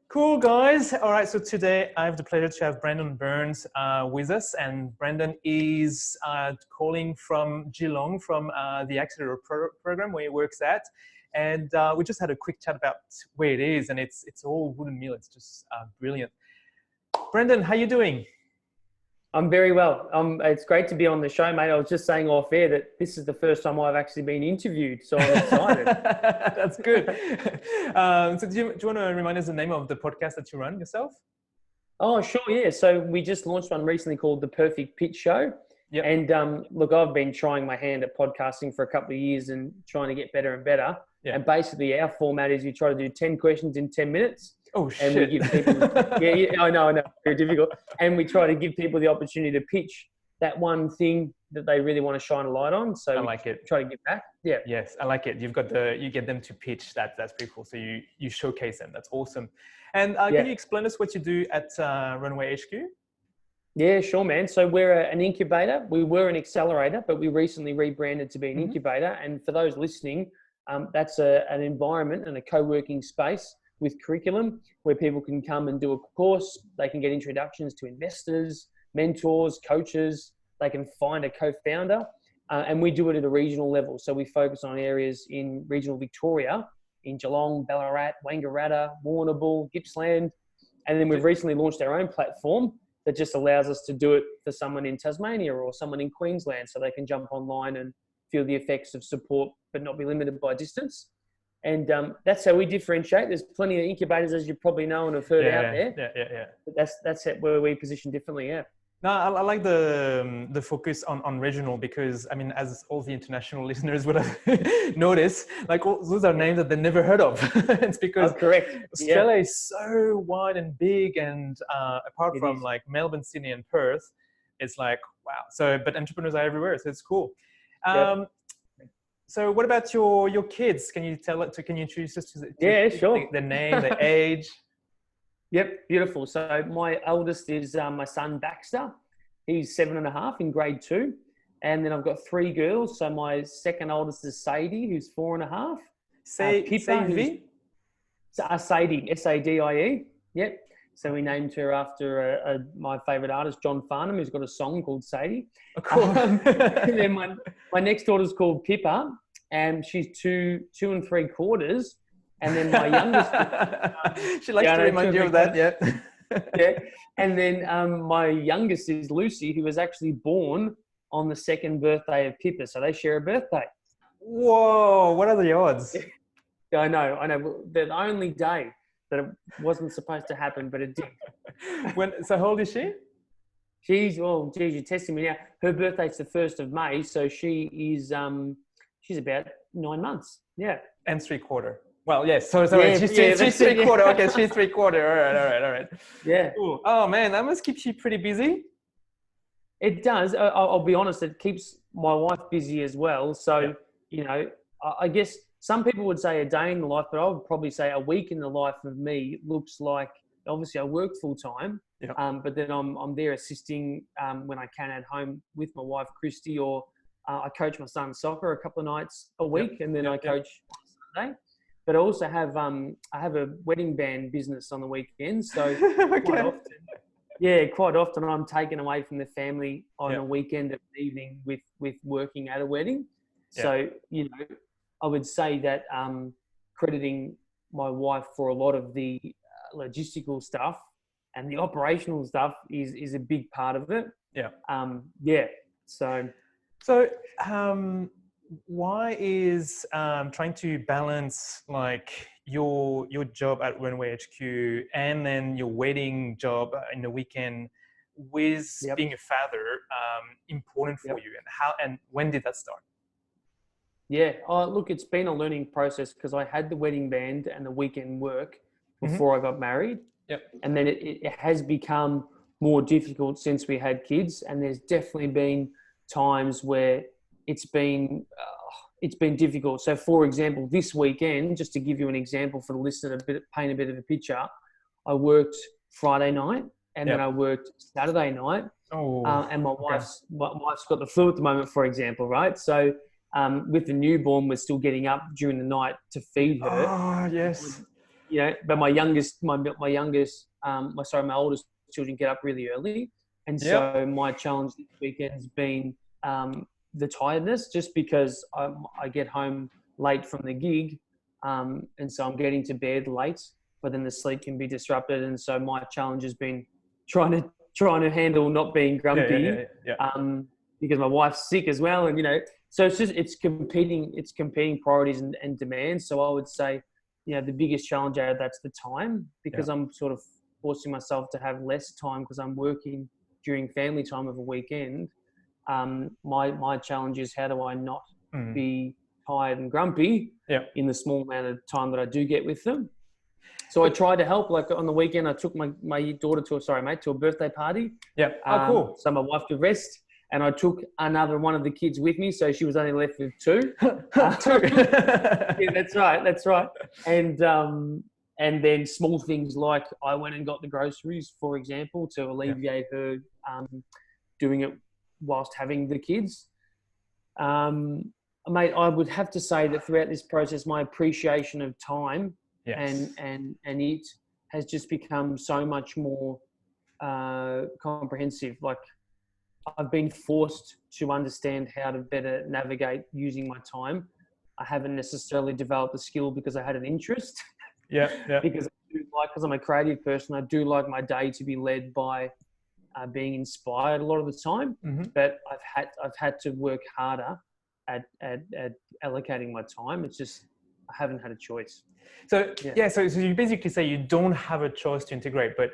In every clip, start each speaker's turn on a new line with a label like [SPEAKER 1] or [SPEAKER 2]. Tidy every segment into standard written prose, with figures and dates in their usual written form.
[SPEAKER 1] Cool, guys. All right, so today I have the pleasure to have Brandon Burns with us, and Brandon is calling from Geelong from the Accelerator program where he works at, and we just had a quick chat about where it is, and it's all wooden mill. It's just brilliant. Brandon, how you doing?
[SPEAKER 2] I'm very well. It's great to be on the show, mate. I was just saying off air that this is the first time I've actually been interviewed, so I'm excited.
[SPEAKER 1] That's good. So do you want to remind us the name of the podcast that you run yourself?
[SPEAKER 2] Oh, sure, yeah. So we just launched one recently called The Perfect Pitch Show.
[SPEAKER 1] Yep.
[SPEAKER 2] And look, I've been trying my hand at podcasting for a couple of years and trying to get better and better.
[SPEAKER 1] Yeah.
[SPEAKER 2] And basically our format is we try to do 10 questions in 10 minutes.
[SPEAKER 1] Oh,
[SPEAKER 2] and
[SPEAKER 1] shit.
[SPEAKER 2] we give people, I know, very difficult. And we try to give people the opportunity to pitch that one thing that they really want to shine a light on. So
[SPEAKER 1] I like it.
[SPEAKER 2] Try to give back. Yeah.
[SPEAKER 1] Yes, I like it. You get them to pitch. That's pretty cool. So you showcase them. That's awesome. And can you explain us what you do at Runway HQ?
[SPEAKER 2] Yeah, sure, man. So we're an incubator. We were an accelerator, but we recently rebranded to be an incubator. And for those listening, that's an environment and a co-working space with curriculum where people can come and do a course. They can get introductions to investors, mentors, coaches. They can find a co-founder. And we do it at a regional level. So we focus on areas in regional Victoria, in Geelong, Ballarat, Wangaratta, Warrnambool, Gippsland. And then we've recently launched our own platform that just allows us to do it for someone in Tasmania or someone in Queensland, so they can jump online and feel the effects of support, but not be limited by distance. And that's how we differentiate. There's plenty of incubators, as you probably know and have heard out there.
[SPEAKER 1] Yeah.
[SPEAKER 2] But that's where we position differently, yeah.
[SPEAKER 1] No, I like the focus on regional because, I mean, as all the international listeners would have noticed, like those are names that they never heard of. It's because
[SPEAKER 2] correct.
[SPEAKER 1] Australia is so wide and big, and apart from like Melbourne, Sydney, and Perth, it's like, wow. So, but entrepreneurs are everywhere, so it's cool. So what about your kids? Can you introduce us to
[SPEAKER 2] sure.
[SPEAKER 1] The name, the age?
[SPEAKER 2] Yep, beautiful. So my eldest is my son Baxter. He's 7.5 in grade 2. And then I've got 3 girls. So my second oldest is Sadie, who's 4.5.
[SPEAKER 1] Sadie?
[SPEAKER 2] Sadie, S-A-D-I-E. Yep. So we named her after my favourite artist, John Farnham, who's got a song called Sadie.
[SPEAKER 1] Oh, cool.
[SPEAKER 2] And then my next daughter's called Pippa, and she's 2 3/4. And then my youngest...
[SPEAKER 1] she likes to remind you of that, yeah.
[SPEAKER 2] Yeah. And then my youngest is Lucy, who was actually born on the second birthday of Pippa. So they share a birthday.
[SPEAKER 1] Whoa, what are the odds?
[SPEAKER 2] I know. The only day that it wasn't supposed to happen, but it did.
[SPEAKER 1] So how old is she?
[SPEAKER 2] Geez, you're testing me now. Her birthday's the 1st of May. So she is, she's about 9 months. Yeah.
[SPEAKER 1] And 3/4. Well, yes. So sorry, she's 3/4. Okay, she's 3/4. All right.
[SPEAKER 2] Yeah.
[SPEAKER 1] Cool. Oh man, that must keep you pretty busy.
[SPEAKER 2] It does. I'll be honest. It keeps my wife busy as well. So, I guess some people would say a day in the life, but I would probably say a week in the life of me looks like, obviously I work full time, but then I'm there assisting when I can at home with my wife, Christy, or I coach my son's soccer a couple of nights a week, and then I coach on Sunday. But I also have I have a wedding band business on the weekends, so quite often I'm taken away from the family on a weekend at an evening with working at a wedding. Yeah. So I would say that crediting my wife for a lot of the logistical stuff and the operational stuff is a big part of it. Yeah.
[SPEAKER 1] So why is trying to balance like your job at Runway HQ and then your wedding job in the weekend with being a father important for you, and when did that start?
[SPEAKER 2] Yeah, look, it's been a learning process because I had the wedding band and the weekend work before I got married. And then it has become more difficult since we had kids, and there's definitely been times where it's been difficult. So, for example, this weekend, just to give you an example for the listener to paint a bit of a picture, I worked Friday night and then I worked Saturday night. And my wife's got the flu at the moment, for example, right? So with the newborn, we're still getting up during the night to feed her.
[SPEAKER 1] Oh, yes.
[SPEAKER 2] but my oldest children get up really early. And so my challenge this weekend's been the tiredness, just because I get home late from the gig. And so I'm getting to bed late, but then the sleep can be disrupted. And so my challenge has been trying to handle not being grumpy, because my wife's sick as well. And, so it's competing priorities and demands. So I would say, the biggest challenge out of that's the time, because I'm sort of forcing myself to have less time because I'm working during family time of a weekend. My challenge is, how do I not be tired and grumpy in the small amount of time that I do get with them? So I try to help. Like on the weekend, I took my daughter to a birthday party.
[SPEAKER 1] Yeah. Oh, cool.
[SPEAKER 2] So my wife could rest, and I took another one of the kids with me, so she was only left with two. Yeah, that's right. And then small things like I went and got the groceries, for example, to alleviate her doing it whilst having the kids. Mate, I would have to say that throughout this process, my appreciation of time and it has just become so much more comprehensive. Like, I've been forced to understand how to better navigate using my time. I haven't necessarily developed the skill because I had an interest. Because I'm a creative person, I do like my day to be led by being inspired a lot of the time. But I've had to work harder at allocating my time. It's just I haven't had a choice.
[SPEAKER 1] So you basically say you don't have a choice to integrate, but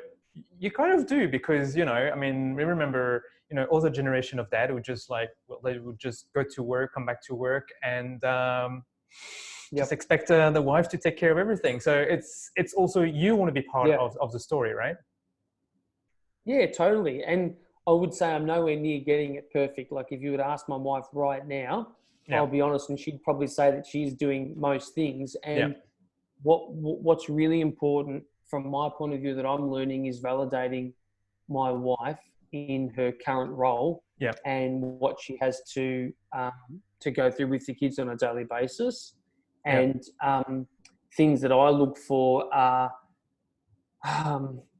[SPEAKER 1] you kind of do, because we remember older generation of dad who just they would just go to work, come back to work, and just expect the wife to take care of everything. So it's also, you want to be part of the story, right?
[SPEAKER 2] Yeah, totally. And I would say I'm nowhere near getting it perfect. Like, if you would ask my wife right now, I'll be honest, and she'd probably say that she's doing most things. And what's really important from my point of view that I'm learning is validating my wife in her current role and what she has to go through with the kids on a daily basis. And things that I look for are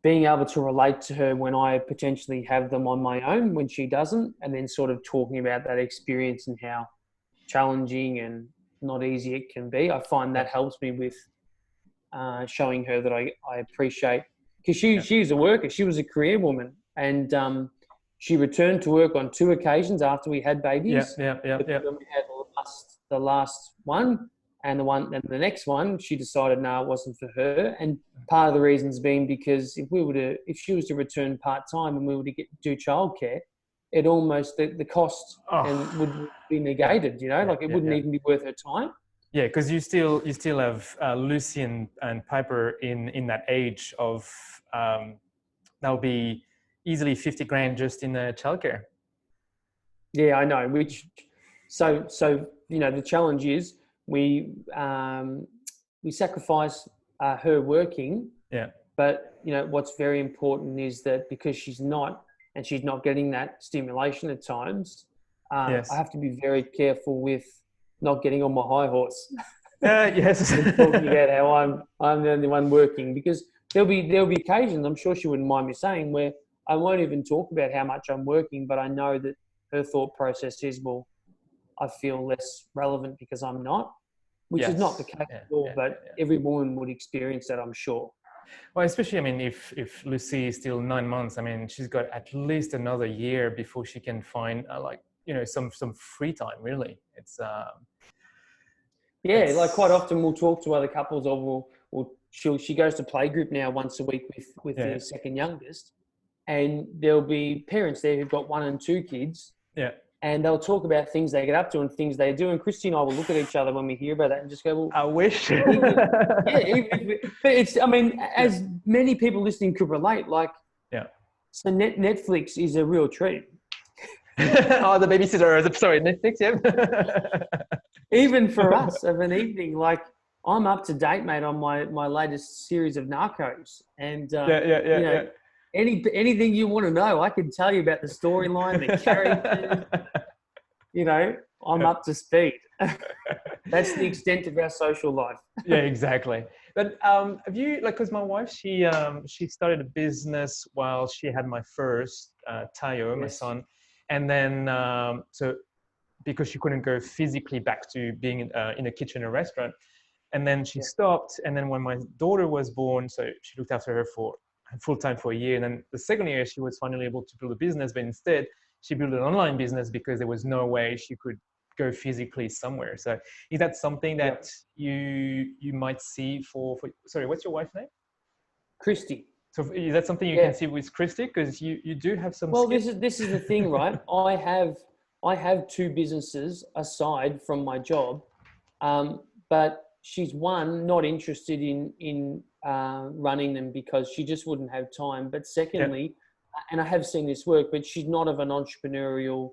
[SPEAKER 2] being able to relate to her when I potentially have them on my own, when she doesn't, and then sort of talking about that experience and how challenging and not easy it can be. I find that helps me with showing her that I appreciate, because she was a worker. She was a career woman, and she returned to work on 2 occasions after we had babies. When we had the last one, and the next one, she decided no, it wasn't for her. And part of the reasons being because if she was to return part-time and we were to do childcare, it almost, the cost would be negated, it wouldn't even be worth her time.
[SPEAKER 1] Yeah, because you still have Lucy and Piper in that age of that'll be easily 50 grand just in childcare.
[SPEAKER 2] Yeah, I know. So the challenge is we sacrifice her working. Yeah. But what's very important is that because she's not getting that stimulation at times, I have to be very careful with not getting on my high horse.
[SPEAKER 1] Yes.
[SPEAKER 2] And talking about how I'm the only one working, because there'll be occasions, I'm sure she wouldn't mind me saying, where I won't even talk about how much I'm working, but I know that her thought process is, well, I feel less relevant because I'm not, which is not the case at all, but every woman would experience that, I'm sure.
[SPEAKER 1] Well, especially, if Lucy is still 9 months, she's got at least another year before she can find some free time, really. It's
[SPEAKER 2] like quite often we'll talk to other couples, or she goes to playgroup now once a week with the second youngest, and there'll be parents there who've got 1 and 2 kids. Yeah. And they'll talk about things they get up to and things they do. And Christy and I will look at each other when we hear about that and just go, well,
[SPEAKER 1] I wish.
[SPEAKER 2] But it's, as many people listening could relate, so Netflix is a real treat.
[SPEAKER 1] Oh, the babysitter, sorry, Netflix,
[SPEAKER 2] Even for us of an evening, I'm up to date, mate, on my latest series of Narcos. And, anything you want to know, I can tell you about the storyline, the characters. I'm up to speed. That's the extent of our social life.
[SPEAKER 1] Yeah, exactly. But have you like, because my wife, she started a business while she had my first Tayo, my
[SPEAKER 2] Yes.
[SPEAKER 1] son, and then so because she couldn't go physically back to being in a kitchen or restaurant, and then she stopped. And then when my daughter was born, so she looked after her for full time for a year, and then the second year she was finally able to build a business, but instead she built an online business because there was no way she could go physically somewhere. So is that something that you might see for sorry, what's your wife's name?
[SPEAKER 2] Christy.
[SPEAKER 1] So is that something you can see with Christy? Because you do have some
[SPEAKER 2] Well,
[SPEAKER 1] skills.
[SPEAKER 2] this is the thing, right? I have two businesses aside from my job, but she's not interested in running them because she just wouldn't have time. But secondly, and I have seen this work, but she's not of an entrepreneurial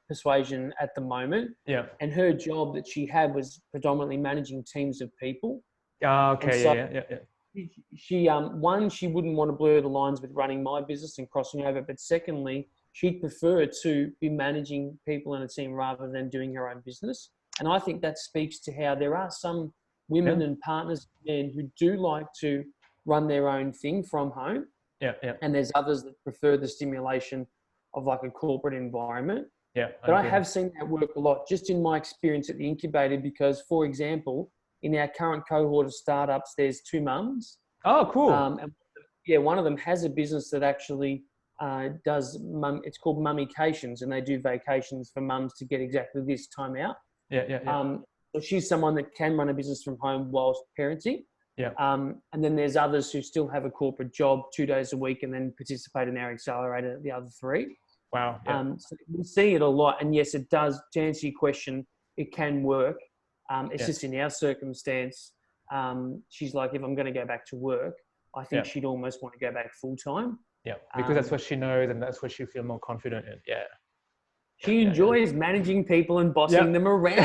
[SPEAKER 2] persuasion at the moment.
[SPEAKER 1] Yeah.
[SPEAKER 2] And her job that she had was predominantly managing teams of people.
[SPEAKER 1] Okay.
[SPEAKER 2] And so
[SPEAKER 1] Yeah.
[SPEAKER 2] she wouldn't want to blur the lines with running my business and crossing over, but secondly, she'd prefer to be managing people in a team rather than doing her own business. And I think that speaks to how there are some women and partners men who do like to run their own thing from home.
[SPEAKER 1] Yeah.
[SPEAKER 2] And there's others that prefer the stimulation of like a corporate environment.
[SPEAKER 1] Yeah.
[SPEAKER 2] But I have seen that work a lot just in my experience at the incubator, because, for example, in our current cohort of startups, there's two mums.
[SPEAKER 1] Oh, cool.
[SPEAKER 2] And one of them has a business that actually does it's called Mummications, and they do vacations for mums to get exactly this time out. So she's someone that can run a business from home whilst parenting.
[SPEAKER 1] Yeah.
[SPEAKER 2] And then there's others who still have a corporate job 2 days a week and then participate in our accelerator the other 3.
[SPEAKER 1] Wow. Yeah.
[SPEAKER 2] So we see it a lot, and yes, it does. To answer your question, it can work. It's just in our circumstance, she's like, if I'm going to go back to work, I think she'd almost want to go back full time.
[SPEAKER 1] Yeah, because that's what she knows and that's what she feels more confident in. Yeah.
[SPEAKER 2] She enjoys managing people and bossing them around.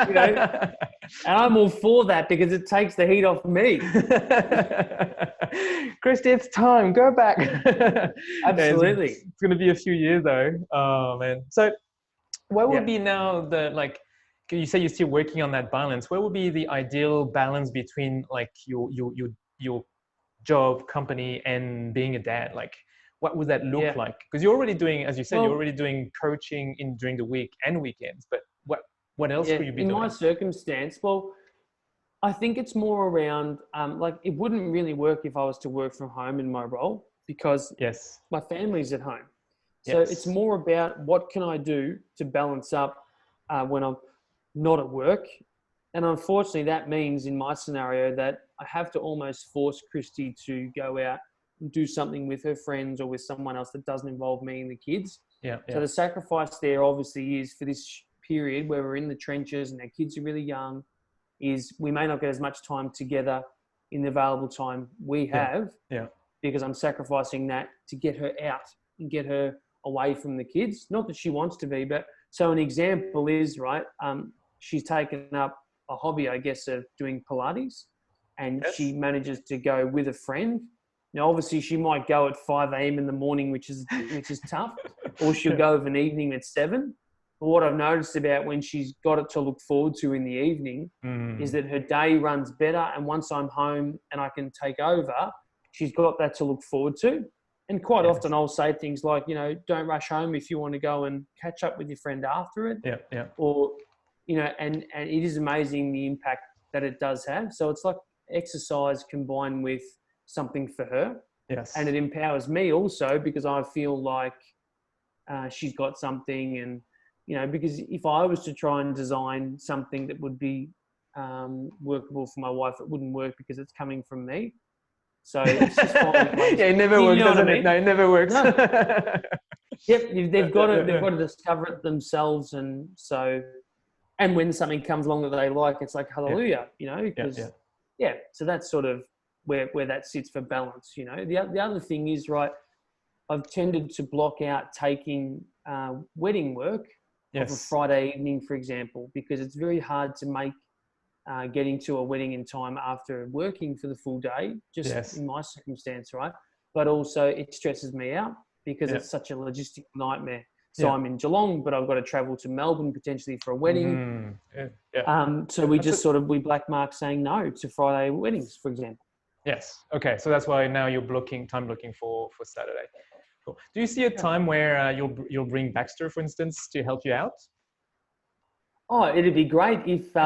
[SPEAKER 2] You know? And I'm all for that because it takes the heat off me.
[SPEAKER 1] Christy, it's time. Go back.
[SPEAKER 2] Absolutely.
[SPEAKER 1] It's going to be a few years though. Oh, man. So what would be now you say you're still working on that balance. What would be the ideal balance between like your job, company, and being a dad? Like, what would that look like? Because you're already doing, as you said, you're already doing coaching during the week and weekends. But what else could you be doing?
[SPEAKER 2] In my circumstance, I think it's more around like it wouldn't really work if I was to work from home in my role because my family's at home. So it's more about what can I do to balance up when I'm not at work. And unfortunately, that means in my scenario that I have to almost force Christy to go out and do something with her friends or with someone else that doesn't involve me and the kids. So the sacrifice there obviously is for this period where we're in the trenches and our kids are really young, is we may not get as much time together in the available time we have because I'm sacrificing that to get her out and get her away from the kids. Not that she wants to be, but so an example is, she's taken up a hobby, I guess, of doing Pilates, and she manages to go with a friend. Now, obviously, she might go at 5 a.m. in the morning, which is tough, or she'll go of an evening at 7. But what I've noticed about when she's got it to look forward to in the evening is that her day runs better. And once I'm home and I can take over, she's got that to look forward to. And quite often I'll say things like, don't rush home if you want to go and catch up with your friend after it. Or, and it is amazing the impact that it does have. So it's like exercise combined with something for her. And it empowers me also because I feel like she's got something. And, because if I was to try and design something that would be workable for my wife, it wouldn't work because it's coming from me. So it's just
[SPEAKER 1] it never works, doesn't it? No, it never works.
[SPEAKER 2] No. They've got to discover it themselves, and so, and when something comes along that they like, it's like hallelujah, because so that's sort of where that sits for balance. The other thing is I've tended to block out taking wedding work of a Friday evening, for example, because it's very hard to make getting to a wedding in time after working for the full day, just in my circumstance, right? But also it stresses me out because it's such a logistic nightmare. So I'm in Geelong, but I've got to travel to Melbourne potentially for a wedding. So we just we black mark saying no to Friday weddings, for example.
[SPEAKER 1] Yes. Okay. So that's why now you're time blocking for Saturday. Cool. Do you see a time where you'll bring Baxter, for instance, to help you out?
[SPEAKER 2] Oh, it'd be great if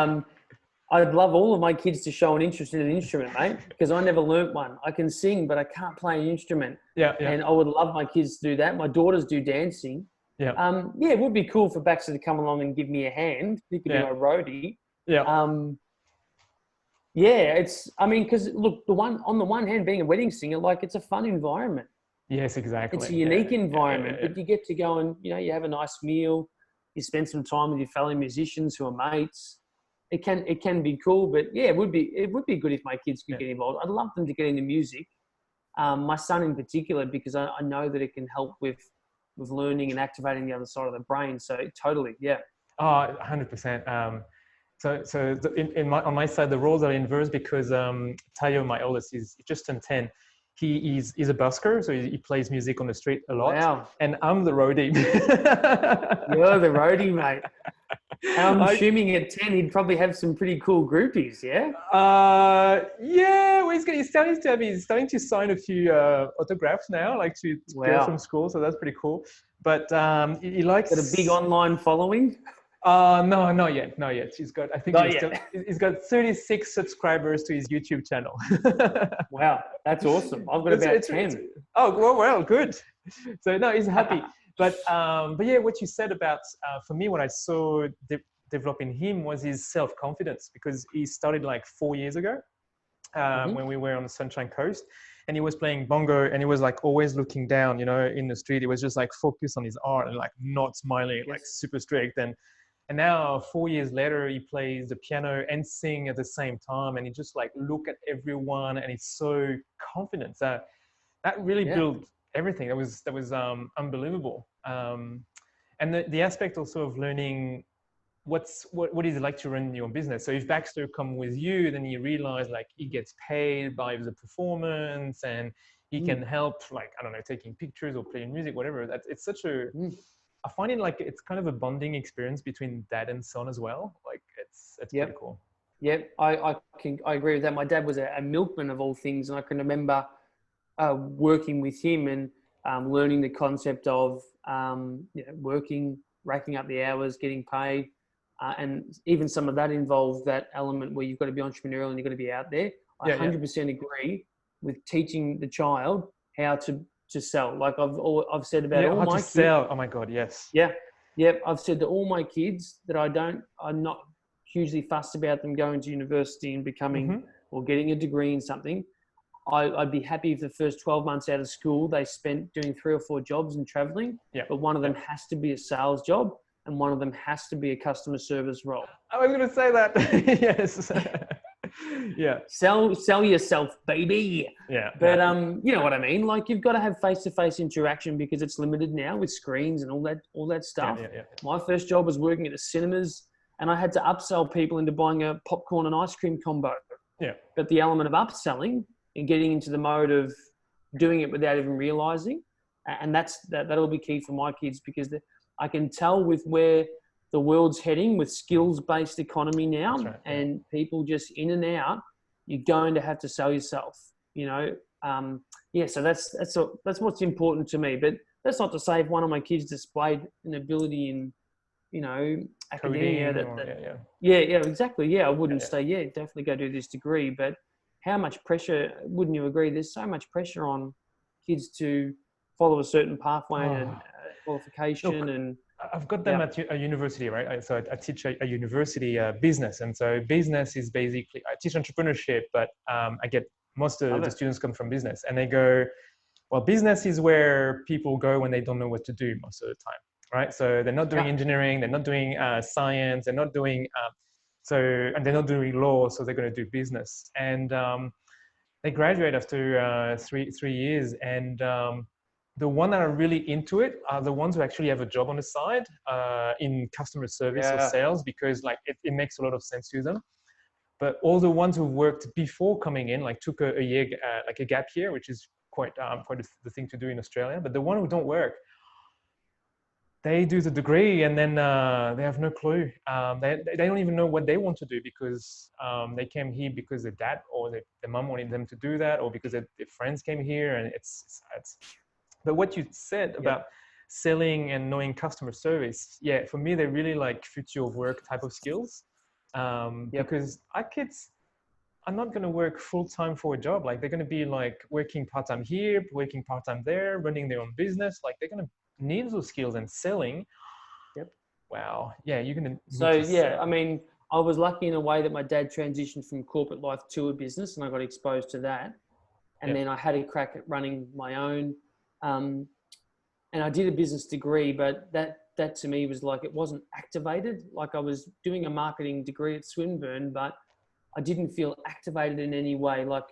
[SPEAKER 2] I'd love all of my kids to show an interest in an instrument, mate, because I never learnt one. I can sing, but I can't play an instrument. And I would love my kids to do that. My daughters do dancing. It would be cool for Baxter to come along and give me a hand. He could be my roadie. Because look, on the one hand, being a wedding singer, like, it's a fun environment.
[SPEAKER 1] Yes, exactly.
[SPEAKER 2] It's a unique environment, but you get to go and, you have a nice meal, you spend some time with your fellow musicians who are mates. It can be cool, but it would be good if my kids could get involved. I'd love them to get into music. My son in particular, because I know that it can help with learning and activating the other side of the brain. So totally, yeah.
[SPEAKER 1] Oh, 100%. So on my side, the roles are inverse because Tayo, my oldest, is just turned 10. He's a busker, so he plays music on the street a lot.
[SPEAKER 2] Wow.
[SPEAKER 1] And I'm the roadie.
[SPEAKER 2] You're the roadie, mate. I'm assuming at 10 he'd probably have some pretty cool groupies, yeah?
[SPEAKER 1] Well, he's starting to sign a few autographs now, like to girls from school, so that's pretty cool. But he likes...
[SPEAKER 2] Got a big online following?
[SPEAKER 1] No, not yet. He's got 36 subscribers to his YouTube channel.
[SPEAKER 2] Wow, that's awesome. I've got about 10.
[SPEAKER 1] Well, good. So no, he's happy. But yeah, what you said about, for me, what I saw develop in him was his self-confidence, because he started like 4 years ago when we were on the Sunshine Coast, and he was playing bongo, and he was like always looking down, in the street. He was just like focused on his art and like not smiling, like super strict. And now 4 years later, he plays the piano and sing at the same time, and he just like look at everyone, and he's so confident. So that really built everything. That was unbelievable. And the aspect also of learning what is it like to run your own business. So if Baxter come with you, then you realize like he gets paid by the performance, and he can help, like, I don't know, taking pictures or playing music, whatever. It's such a I find it like it's kind of a bonding experience between dad and son as well. Like it's pretty cool.
[SPEAKER 2] Yeah, I agree with that. My dad was a milkman of all things, and I can remember working with him and learning the concept of working, racking up the hours, getting paid, and even some of that involved that element where you've got to be entrepreneurial and you've got to be out there. I 100% agree with teaching the child how to sell. Like I've said about all my kids.
[SPEAKER 1] Sell. Oh my God, yes.
[SPEAKER 2] Yeah. I've said to all my kids that I'm not hugely fussed about them going to university and becoming or getting a degree in something. I'd be happy if the first 12 months out of school they spent doing 3 or 4 jobs and traveling. But one of them has to be a sales job, and one of them has to be a customer service role.
[SPEAKER 1] I was going to say that. Yes. Yeah.
[SPEAKER 2] Sell yourself, baby.
[SPEAKER 1] Yeah.
[SPEAKER 2] But you know what I mean? Like, you've got to have face-to-face interaction because it's limited now with screens and all that stuff.
[SPEAKER 1] Yeah.
[SPEAKER 2] My first job was working at the cinemas, and I had to upsell people into buying a popcorn and ice cream combo.
[SPEAKER 1] Yeah.
[SPEAKER 2] But the element of upselling and getting into the mode of doing it without even realizing, and that'll be key for my kids, because I can tell with where the world's heading with skills-based economy now, and people just in and out, you're going to have to sell yourself, So that's what's important to me. But that's not to say if one of my kids displayed an ability in, academia, exactly. Yeah, I wouldn't say, definitely go do this degree. But how much pressure, wouldn't you agree? There's so much pressure on kids to follow a certain pathway and qualification. Look, and
[SPEAKER 1] I've got them at a university, right? So I teach a university business. And so business is basically, I teach entrepreneurship, but I get most of the students come from business, and they go, well, business is where people go when they don't know what to do most of the time, right? So they're not doing engineering, they're not doing science, they're not doing, and they're not doing law, so they're going to do business. And they graduate after three years, and the ones that are really into it are the ones who actually have a job on the side in customer service or sales, because like it makes a lot of sense to them. But all the ones who worked before coming in, like took a year, like a gap year, which is quite the thing to do in Australia. But the ones who don't work, they do the degree and then they have no clue. They don't even know what they want to do because they came here because their dad or their mom wanted them to do that, or because their friends came here, and it's. But what you said about selling and knowing customer service, yeah, for me they're really like future of work type of skills, because our kids are not going to work full time for a job. Like they're going to be like working part time here, working part time there, running their own business. Like they're going to need those skills, and selling.
[SPEAKER 2] Yep.
[SPEAKER 1] Wow. Yeah, you're going to
[SPEAKER 2] So
[SPEAKER 1] need to sell.
[SPEAKER 2] I mean, I was lucky in a way that my dad transitioned from corporate life to a business, and I got exposed to that. And then I had a crack at running my own. And I did a business degree, but that to me was like, it wasn't activated. Like I was doing a marketing degree at Swinburne, but I didn't feel activated in any way. Like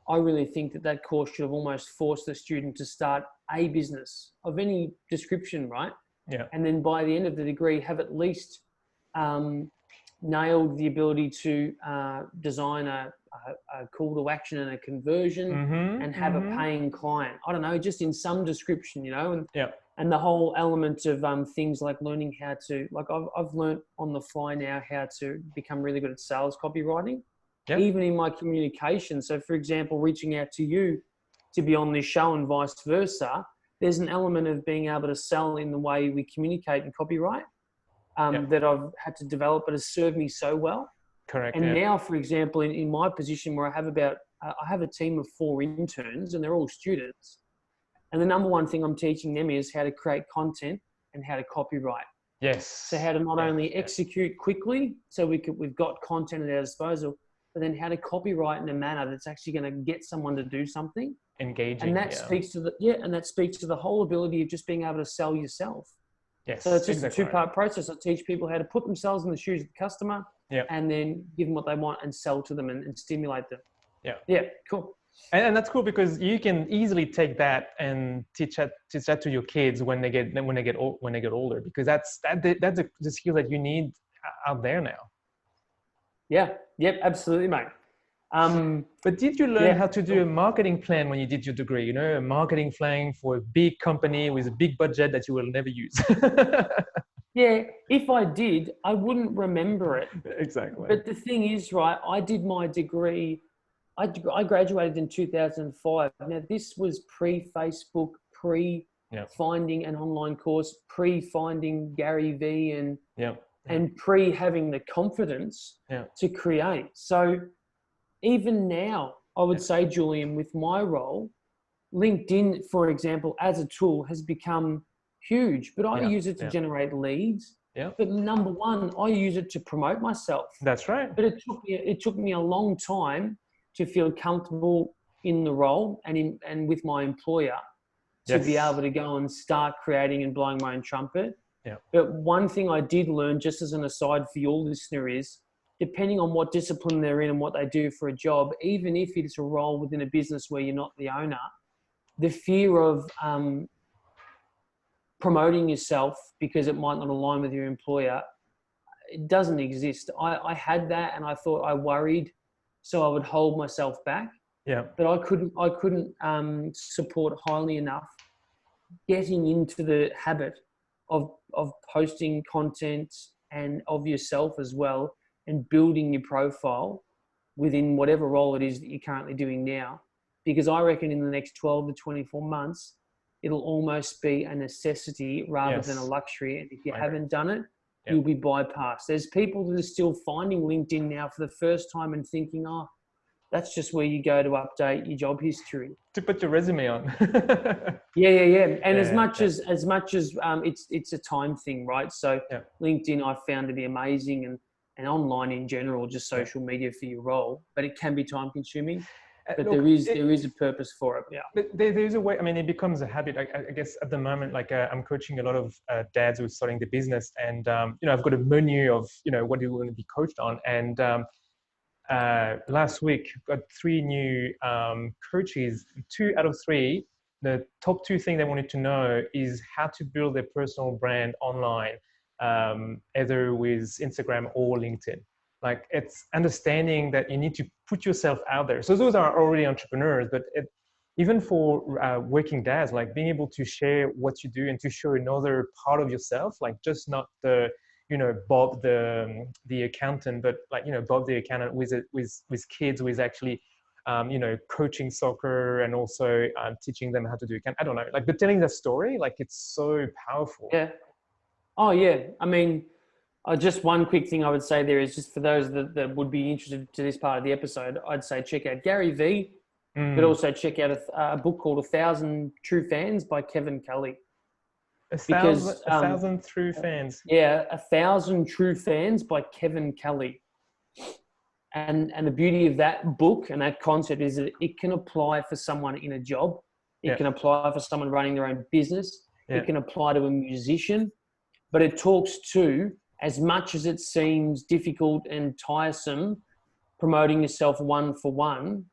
[SPEAKER 2] I really think that course should have almost forced the student to start a business of any description, right?
[SPEAKER 1] Yeah.
[SPEAKER 2] And then by the end of the degree, have at least nailed the ability to design a call to action and a conversion, and have a paying client. I don't know, just in some description, you know, and the whole element of things like learning how to, like I've learned on the fly now how to become really good at sales copywriting, even in my communication. So for example, reaching out to you to be on this show and vice versa, there's an element of being able to sell in the way we communicate and copyright that I've had to develop, but has served me so well.
[SPEAKER 1] Correct.
[SPEAKER 2] And now, for example, in my position where I have a team of 4 interns and they're all students. And the number one thing I'm teaching them is how to create content and how to copyright.
[SPEAKER 1] Yes.
[SPEAKER 2] So how to not only execute quickly, so we've got content at our disposal, but then how to copyright in a manner that's actually going to get someone to do something.
[SPEAKER 1] Engaging.
[SPEAKER 2] And that speaks to the whole ability of just being able to sell yourself.
[SPEAKER 1] Yes.
[SPEAKER 2] So it's just a 2-part process. I teach people how to put themselves in the shoes of the customer, and then give them what they want and sell to them and stimulate them. Yeah, cool.
[SPEAKER 1] And that's cool because you can easily take that and teach that to your kids when they get older, because that's the skill that you need out there now.
[SPEAKER 2] Yeah. Yep. Absolutely, mate.
[SPEAKER 1] But did you learn how to do a marketing plan when you did your degree? You know, a marketing plan for a big company with a big budget that you will never use.
[SPEAKER 2] Yeah, if I did, I wouldn't remember it.
[SPEAKER 1] Exactly.
[SPEAKER 2] But the thing is, right, I did my degree, I graduated in 2005. Now, this was pre-Facebook, pre-finding an online course, pre-finding Gary Vee and pre-having the confidence to create. So even now, I would say, Julian, with my role, LinkedIn, for example, as a tool has become huge, but I use it to generate leads. But number one, I use it to promote myself.
[SPEAKER 1] That's right.
[SPEAKER 2] But it took me a long time to feel comfortable in the role and with my employer to be able to go and start creating and blowing my own trumpet. But one thing I did learn, just as an aside for your listener, is depending on what discipline they're in and what they do for a job, even if it's a role within a business where you're not the owner, the fear of promoting yourself because it might not align with your employer, it doesn't exist. I had that, and I thought I worried, so I would hold myself back. But I couldn't support highly enough getting into the habit of posting content and of yourself as well, and building your profile within whatever role it is that you're currently doing now. Because I reckon in the next 12 to 24 months, it'll almost be a necessity rather than a luxury. And if you haven't done it, you'll be bypassed. There's people that are still finding LinkedIn now for the first time and thinking, oh, that's just where you go to update your job history.
[SPEAKER 1] To put your resume on.
[SPEAKER 2] And as much as it's a time thing, right? So LinkedIn I've found to be amazing, and online in general, just social media for your role, but it can be time consuming. But look, there is a purpose for it.
[SPEAKER 1] But there's a way. I mean, it becomes a habit. I guess at the moment, like I'm coaching a lot of dads who are starting the business, and I've got a menu of what you want to be coached on. And last week, got 3 new coaches. 2 out of 3, the top 2 things they wanted to know is how to build their personal brand online, either with Instagram or LinkedIn. Like, it's understanding that you need to put yourself out there. So those are already entrepreneurs, but even for working dads, like being able to share what you do and to show another part of yourself, like just not the, Bob the accountant, but like, Bob the accountant with kids, with actually, coaching soccer and also teaching them how to do account. I don't know, like, but telling the story, like, it's so powerful.
[SPEAKER 2] Yeah. Oh yeah. I mean, just one quick thing I would say there is, just for those that would be interested to this part of the episode, I'd say check out Gary V, but also check out a book called 1,000 True Fans by Kevin Kelly.
[SPEAKER 1] A thousand true fans.
[SPEAKER 2] Yeah, 1,000 True Fans by Kevin Kelly. And the beauty of that book and that concept is that it can apply for someone in a job. It can apply for someone running their own business. It can apply to a musician. But it talks to, as much as it seems difficult and tiresome, promoting yourself one-for-one,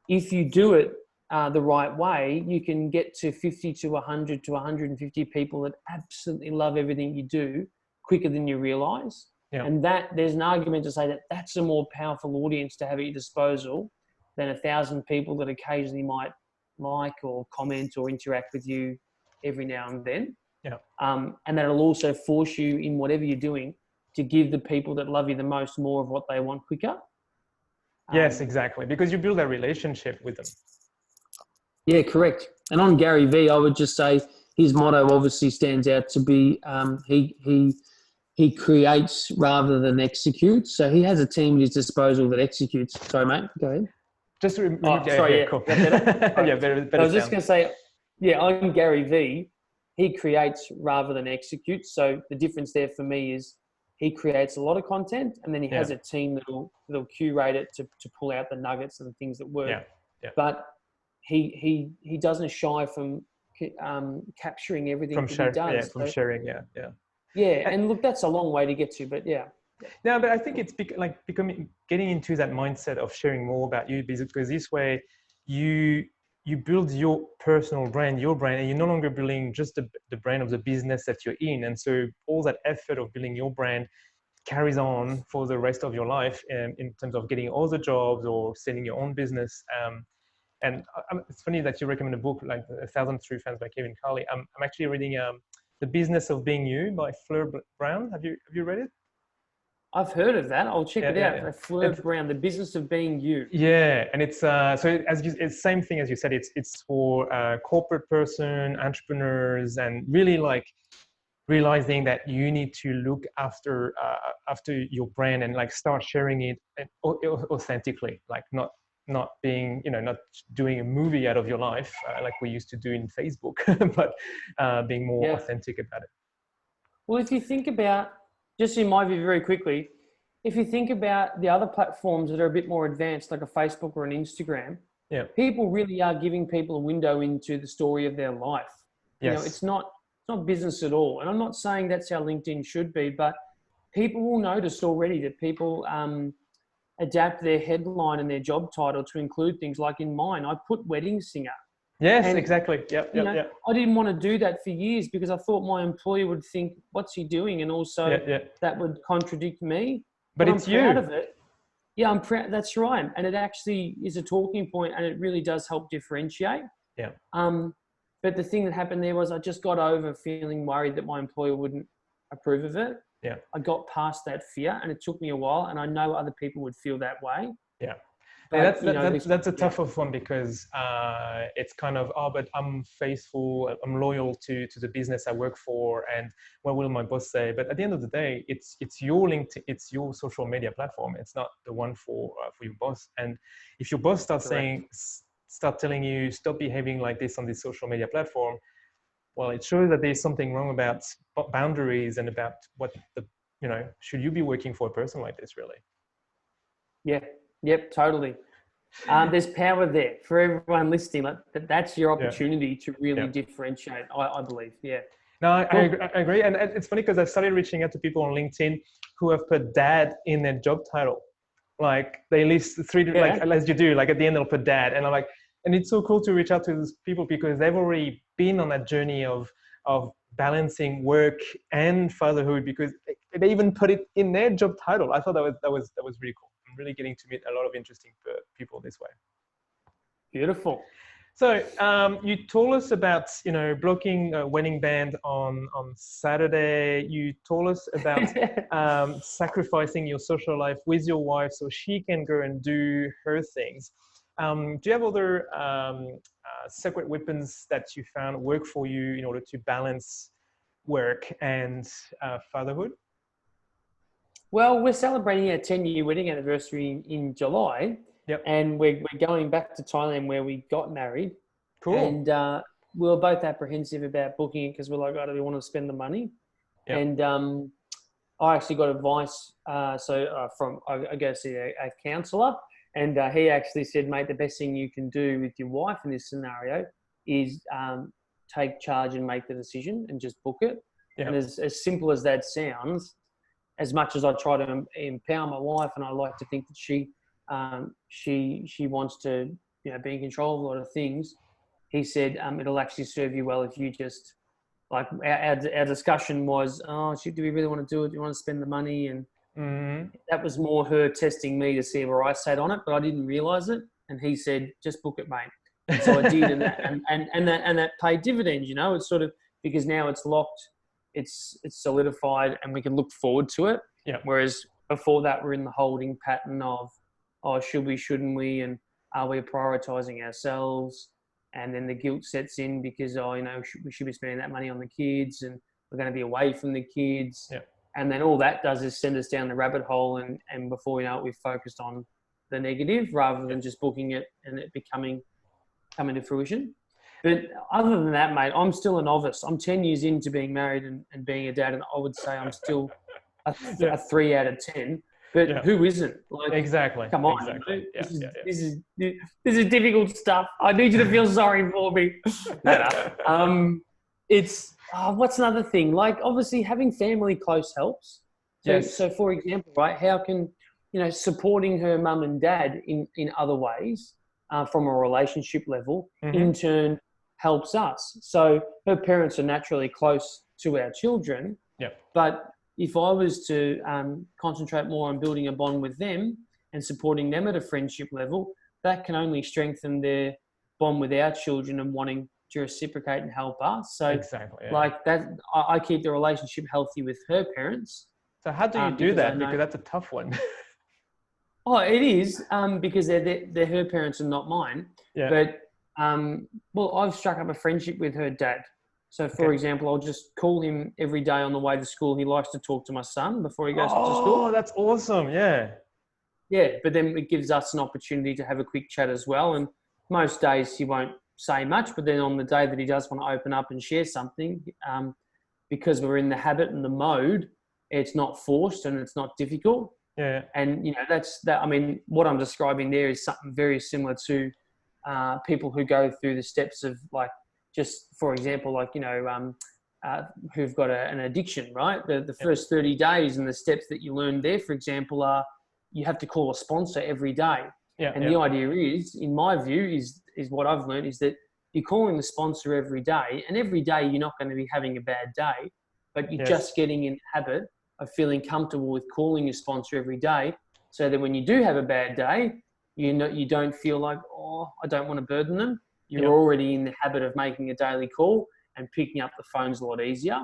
[SPEAKER 2] if you do it the right way, you can get to 50 to 100 to 150 people that absolutely love everything you do quicker than you realize. Yeah. And that there's an argument to say that that's a more powerful audience to have at your disposal than 1,000 people that occasionally might like or comment or interact with you every now and then.
[SPEAKER 1] Yeah.
[SPEAKER 2] And that'll also force you, in whatever you're doing, to give the people that love you the most more of what they want quicker.
[SPEAKER 1] Yes, exactly. Because you build a relationship with them.
[SPEAKER 2] Yeah, correct. And on Gary V, I would just say his motto obviously stands out to be he creates rather than executes. So he has a team at his disposal that executes. Sorry, mate. Go ahead.
[SPEAKER 1] Just
[SPEAKER 2] sorry. Yeah,
[SPEAKER 1] cool.
[SPEAKER 2] Better?
[SPEAKER 1] Yeah, better.
[SPEAKER 2] I was just going to say, yeah, on Gary V, he creates rather than executes. So the difference there for me is he creates a lot of content, and then he has a team that'll curate it to pull out the nuggets and the things that work.
[SPEAKER 1] Yeah.
[SPEAKER 2] But he doesn't shy from capturing everything that he does.
[SPEAKER 1] Yeah, from sharing. Yeah.
[SPEAKER 2] Yeah, and look, that's a long way to get to, but yeah.
[SPEAKER 1] No, but I think it's getting into that mindset of sharing more about you, because this way you build your personal brand, and you're no longer building just the brand of the business that you're in. And so all that effort of building your brand carries on for the rest of your life, in terms of getting other jobs or setting your own business. And it's funny that you recommend a book like 1,000 True Fans by Kevin Kelly. I'm actually reading The Business of Being You by Fleur Brown. Have you read it?
[SPEAKER 2] I've heard of that. I'll check it out. Yeah. Fleur Brown, The Business of Being You.
[SPEAKER 1] Yeah, and it's it's same thing as you said. It's for corporate person, entrepreneurs, and really like realizing that you need to look after your brand and like start sharing it authentically, like not being, not doing a movie out of your life like we used to do in Facebook, but being more authentic about it.
[SPEAKER 2] Well, if you think about, just in my view very quickly, if you think about the other platforms that are a bit more advanced, like a Facebook or an Instagram, people really are giving people a window into the story of their life.
[SPEAKER 1] Yes.
[SPEAKER 2] It's not business at all. And I'm not saying that's how LinkedIn should be, but people will notice already that people adapt their headline and their job title to include things like, in mine, I put wedding singer.
[SPEAKER 1] Yes, exactly. Yep.
[SPEAKER 2] I didn't want to do that for years because I thought my employer would think, what's he doing? And also that would contradict me.
[SPEAKER 1] But it's
[SPEAKER 2] I'm proud of it. Yeah, I'm proud. That's right. And it actually is a talking point, and it really does help differentiate.
[SPEAKER 1] Yeah.
[SPEAKER 2] But the thing that happened there was I just got over feeling worried that my employer wouldn't approve of it.
[SPEAKER 1] Yeah.
[SPEAKER 2] I got past that fear, and it took me a while, and I know other people would feel that way.
[SPEAKER 1] Yeah. But, that's a tougher one because it's kind of, but I'm faithful, I'm loyal to the business I work for, and what will my boss say? But at the end of the day, it's your LinkedIn, it's your social media platform. It's not the one for your boss. And if your boss starts telling you stop behaving like this on this social media platform, well, it shows that there's something wrong about boundaries and about what should you be working for a person like this, really?
[SPEAKER 2] Yeah. Yep, totally. There's power there for everyone listening. Like that's your opportunity to really differentiate, I believe. Yeah.
[SPEAKER 1] No, cool. I agree. And it's funny because I started reaching out to people on LinkedIn who have put dad in their job title. Like they list like as you do, like at the end they'll put dad. And I'm like, and it's so cool to reach out to those people because they've already been on that journey of balancing work and fatherhood because they even put it in their job title. I thought that was really cool. I'm really getting to meet a lot of interesting people this way.
[SPEAKER 2] Beautiful.
[SPEAKER 1] So you told us about, blocking a wedding band on Saturday. You told us about sacrificing your social life with your wife so she can go and do her things. Do you have other secret weapons that you found work for you in order to balance work and fatherhood?
[SPEAKER 2] Well, we're celebrating our 10-year wedding anniversary in July.
[SPEAKER 1] Yep.
[SPEAKER 2] And we're going back to Thailand where we got married.
[SPEAKER 1] Cool.
[SPEAKER 2] And we were both apprehensive about booking it because we're like, oh, do we want to spend the money?
[SPEAKER 1] Yep.
[SPEAKER 2] And I actually got advice. From I go see a counsellor, and he actually said, mate, the best thing you can do with your wife in this scenario is take charge and make the decision and just book it. Yep. And as simple as that sounds, as much as I try to empower my wife, and I like to think that she wants to, be in control of a lot of things. He said, it'll actually serve you well if you just, like, our discussion was, do we really want to do it? Do you want to spend the money? And that was more her testing me to see where I sat on it, but I didn't realize it. And he said, just book it, mate. And so I did, and that paid dividends. It's sort of, because now it's locked, it's solidified, and we can look forward to it.
[SPEAKER 1] Yeah.
[SPEAKER 2] Whereas before that, we're in the holding pattern of, should we, shouldn't we? And are we prioritizing ourselves? And then the guilt sets in because, we should be spending that money on the kids, and we're going to be away from the kids.
[SPEAKER 1] Yeah.
[SPEAKER 2] And then all that does is send us down the rabbit hole. And before we know it, we've focused on the negative rather than just booking it and it coming to fruition. But other than that, mate, I'm still a novice. I'm 10 years into being married and being a dad, and I would say I'm still a 3 out of 10. But who isn't? Like,
[SPEAKER 1] exactly.
[SPEAKER 2] Come on.
[SPEAKER 1] Exactly.
[SPEAKER 2] This is difficult stuff. I need you to feel sorry for me. What's another thing? Like, obviously having family close helps. So for example, right, how can, supporting her mum and dad in other ways from a relationship level, in turn helps us. So her parents are naturally close to our children.
[SPEAKER 1] Yep.
[SPEAKER 2] But if I was to concentrate more on building a bond with them and supporting them at a friendship level, that can only strengthen their bond with our children and wanting to reciprocate and help us. So
[SPEAKER 1] exactly,
[SPEAKER 2] like that, I keep the relationship healthy with her parents.
[SPEAKER 1] So how do you do that? Because that's a tough one.
[SPEAKER 2] Oh, it is because they're her parents and not mine.
[SPEAKER 1] Yeah.
[SPEAKER 2] But I've struck up a friendship with her dad. So, for example, I'll just call him every day on the way to school. He likes to talk to my son before he goes to school.
[SPEAKER 1] Oh, that's awesome. Yeah.
[SPEAKER 2] Yeah, but then it gives us an opportunity to have a quick chat as well. And most days he won't say much, but then on the day that he does want to open up and share something, because we're in the habit and the mode, it's not forced and it's not difficult.
[SPEAKER 1] Yeah.
[SPEAKER 2] And, that's that. I mean, what I'm describing there is something very similar to people who go through the steps of, like, just for example, like, who've got an addiction, right? The first 30 days and the steps that you learn there, for example, are you have to call a sponsor every day.
[SPEAKER 1] Yeah.
[SPEAKER 2] And the idea is, in my view, is what I've learned is that you're calling the sponsor every day, and every day you're not going to be having a bad day, but you're just getting in the habit of feeling comfortable with calling your sponsor every day, so that when you do have a bad day, you don't feel like, I don't want to burden them. You're already in the habit of making a daily call and picking up the phone's a lot easier.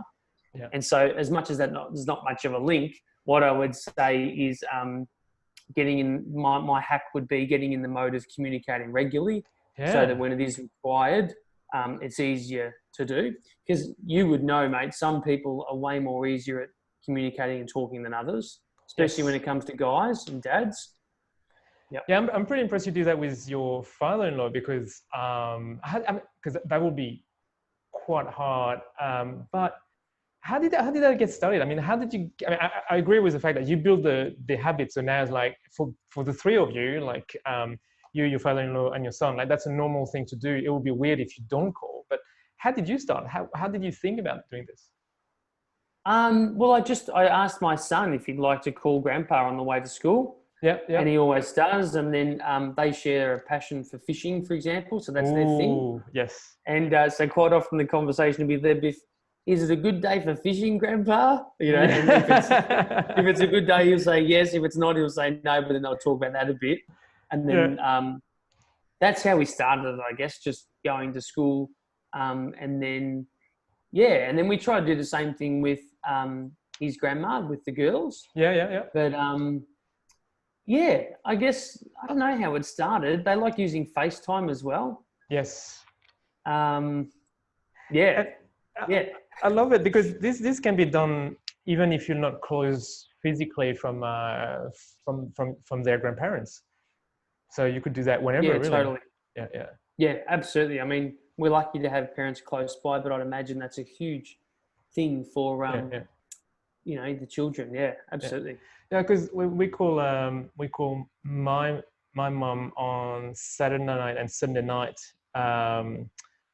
[SPEAKER 1] Yeah.
[SPEAKER 2] And so as much as there's not much of a link, what I would say is getting in, my hack would be getting in the mode of communicating regularly, so that when it is required, it's easier to do. Because you would know, mate, some people are way more easier at communicating and talking than others, especially when it comes to guys and dads. Yep.
[SPEAKER 1] Yeah, I'm pretty impressed you do that with your father-in-law, because because that would be quite hard. But how did that get started? I mean, how did you? I mean, I agree with the fact that you build the habit. So now it's like for the three of you, like you, your father-in-law, and your son, like that's a normal thing to do. It would be weird if you don't call. But how did you start? How did you think about doing this?
[SPEAKER 2] Well, I asked my son if he'd like to call grandpa on the way to school.
[SPEAKER 1] Yeah.
[SPEAKER 2] And he always does. And then they share a passion for fishing, for example. So that's their thing.
[SPEAKER 1] Yes.
[SPEAKER 2] And so quite often the conversation will be there, is it a good day for fishing, grandpa? And if it's a good day, he'll say yes. If it's not, he'll say no. But then they'll talk about that a bit. And then that's how we started it, I guess, just going to school. And then we tried to do the same thing with his grandma, with the girls.
[SPEAKER 1] Yeah.
[SPEAKER 2] But I guess, I don't know how it started. They like using FaceTime as well.
[SPEAKER 1] Yes.
[SPEAKER 2] Yeah.
[SPEAKER 1] I love it because this can be done even if you're not close physically from their grandparents. So you could do that whenever.
[SPEAKER 2] Yeah,
[SPEAKER 1] really.
[SPEAKER 2] Totally.
[SPEAKER 1] Yeah,
[SPEAKER 2] absolutely. I mean, we're lucky to have parents close by, but I'd imagine that's a huge thing for the children. Yeah, absolutely.
[SPEAKER 1] Yeah, because we call my mum on Saturday night and Sunday night.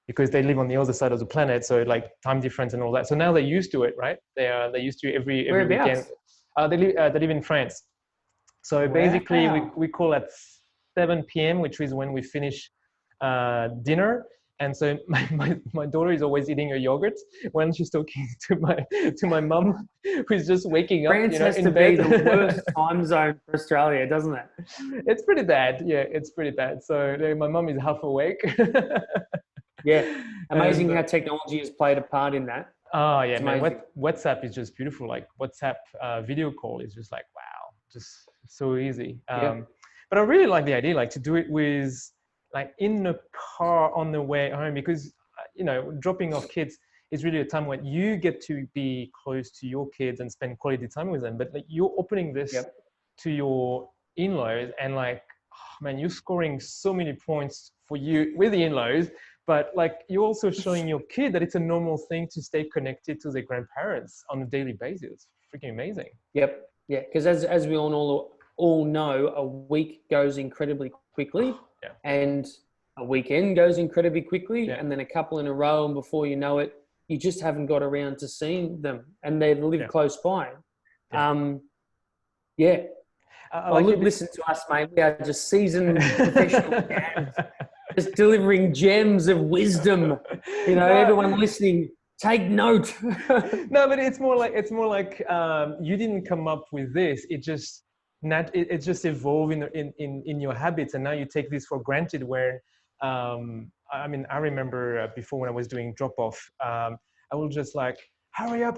[SPEAKER 1] Because they live on the other side of the planet, so like time difference and all that. So now they're used to it, right? They used to every weekend. They live in France. So basically, we call at 7 p.m., which is when we finish dinner. And so my daughter is always eating her yogurt when she's talking to my mum, who's just waking up.
[SPEAKER 2] France has to be the worst time zone for Australia, doesn't it?
[SPEAKER 1] It's pretty bad. Yeah, it's pretty bad. So my mum is half awake.
[SPEAKER 2] Yeah, amazing how technology has played a part in that.
[SPEAKER 1] Oh yeah, man. WhatsApp is just beautiful. Like WhatsApp video call is just like, wow, just so easy. But I really like the idea, like to do it with like in the car on the way home, because dropping off kids is really a time when you get to be close to your kids and spend quality time with them. But like you're opening this to your in-laws, and like, oh, man, you're scoring so many points for you with the in-laws. But like you're also showing your kid that it's a normal thing to stay connected to their grandparents on a daily basis. It's freaking amazing.
[SPEAKER 2] Yep. Yeah. Because as we all know, a week goes incredibly quickly, and a weekend goes incredibly quickly, and then a couple in a row, and before you know it, you just haven't got around to seeing them, and they live close by. Listen to us, mate. We are just seasoned professional fans. Just delivering gems of wisdom. Everyone listening, take note.
[SPEAKER 1] No, but it's more like you didn't come up with this. It just evolved in your habits, and now you take this for granted. Where I remember before when I was doing drop off, I was just like, hurry up,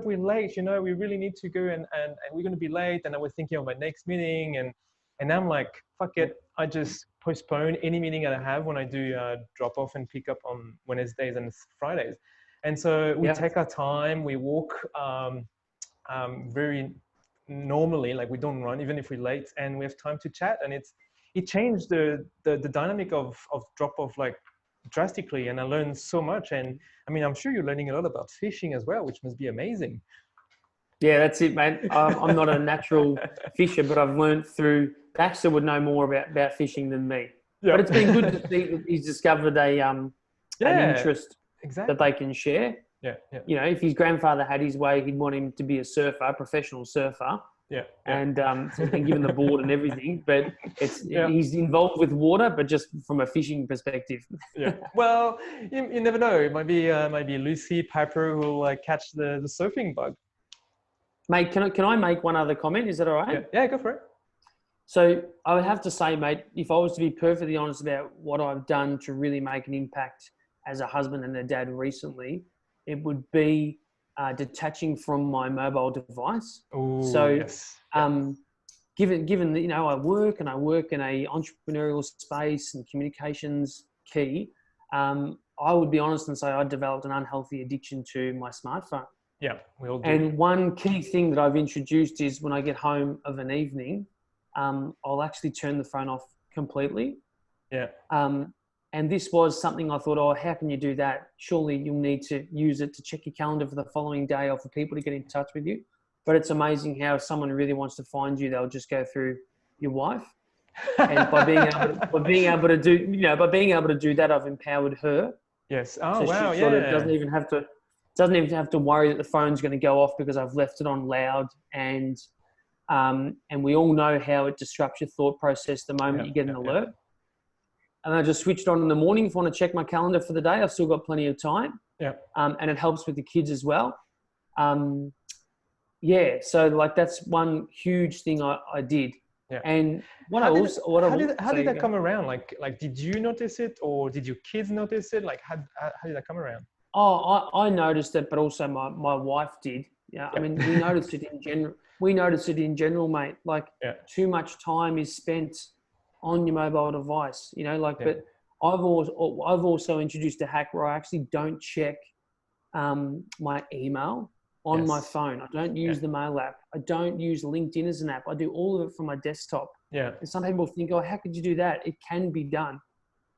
[SPEAKER 1] we're late. We really need to go, and we're going to be late. And I was thinking of my next meeting, and I'm like, fuck it, I just postpone any meeting that I have when I do drop off and pick up on Wednesdays and Fridays. And so we take our time, we walk very normally, like we don't run even if we're late, and we have time to chat. And it changed the dynamic of drop off like drastically, and I learned so much. And I mean, I'm sure you're learning a lot about fishing as well, which must be amazing.
[SPEAKER 2] Yeah, that's it, mate. I'm not a natural fisher, but I've learned through. Baxter would know more about fishing than me. But it's been good to see that he's discovered an interest that they can share.
[SPEAKER 1] Yeah.
[SPEAKER 2] If his grandfather had his way, he'd want him to be a surfer, a professional surfer. And so he's been given the board and everything, but he's involved with water, but just from a fishing perspective.
[SPEAKER 1] Well, you never know. It might be Lucy Piper who will catch the surfing bug.
[SPEAKER 2] Mate, can I make one other comment? Is that all right?
[SPEAKER 1] Yeah, go for it.
[SPEAKER 2] So I would have to say, mate, if I was to be perfectly honest about what I've done to really make an impact as a husband and a dad recently, it would be detaching from my mobile device.
[SPEAKER 1] Ooh,
[SPEAKER 2] so,
[SPEAKER 1] yes.
[SPEAKER 2] given that, I work in a entrepreneurial space and communications key, I would be honest and say I developed an unhealthy addiction to my smartphone.
[SPEAKER 1] Yeah, we all do.
[SPEAKER 2] And one key thing that I've introduced is when I get home of an evening, I'll actually turn the phone off completely.
[SPEAKER 1] Yeah.
[SPEAKER 2] And this was something I thought, how can you do that? Surely you'll need to use it to check your calendar for the following day or for people to get in touch with you. But it's amazing how if someone really wants to find you, they'll just go through your wife. And by being able to do that, I've empowered her.
[SPEAKER 1] Yes. Oh,
[SPEAKER 2] so
[SPEAKER 1] wow.
[SPEAKER 2] She sort of doesn't even have to worry that the phone's going to go off because I've left it on loud. And we all know how it disrupts your thought process the moment you get an alert. And I just switched on in the morning if I want to check my calendar for the day. I've still got plenty of time.
[SPEAKER 1] Yeah.
[SPEAKER 2] And it helps with the kids as well. So like that's one huge thing I did.
[SPEAKER 1] Yeah.
[SPEAKER 2] And
[SPEAKER 1] How did that come around? Like, did you notice it, or did your kids notice it? Like, how did that come around?
[SPEAKER 2] Oh, I noticed it, but also my wife did. Yeah, I mean, we noticed it in general. We noticed it in general, mate. Like, too much time is spent on your mobile device. You know, like. But I've also introduced a hack where I actually don't check my email on my phone. I don't use the mail app. I don't use LinkedIn as an app. I do all of it from my desktop.
[SPEAKER 1] Yeah.
[SPEAKER 2] And some people think, oh, how could you do that? It can be done.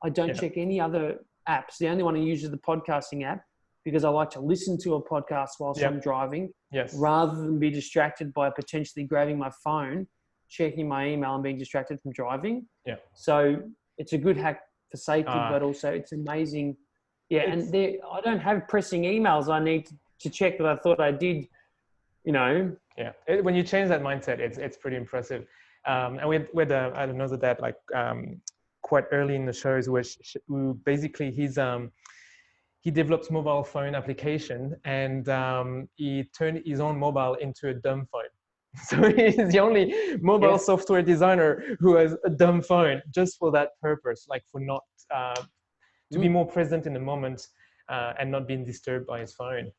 [SPEAKER 2] I don't check any other apps. The only one I use is the podcasting app, because I like to listen to a podcast whilst I'm driving, rather than be distracted by potentially grabbing my phone, checking my email, and being distracted from driving. Yeah. So it's a good hack for safety, but also it's amazing. Yeah, and I don't have pressing emails I need to check that I thought I did, you know.
[SPEAKER 1] Yeah, when you change that mindset, it's pretty impressive. And we had I had another dad, like quite early in the shows, who basically he develops mobile phone application, and he turned his own mobile into a dumb phone. So he's the only mobile software designer who has a dumb phone just for that purpose, like for not to be more present in the moment and not being disturbed by his phone.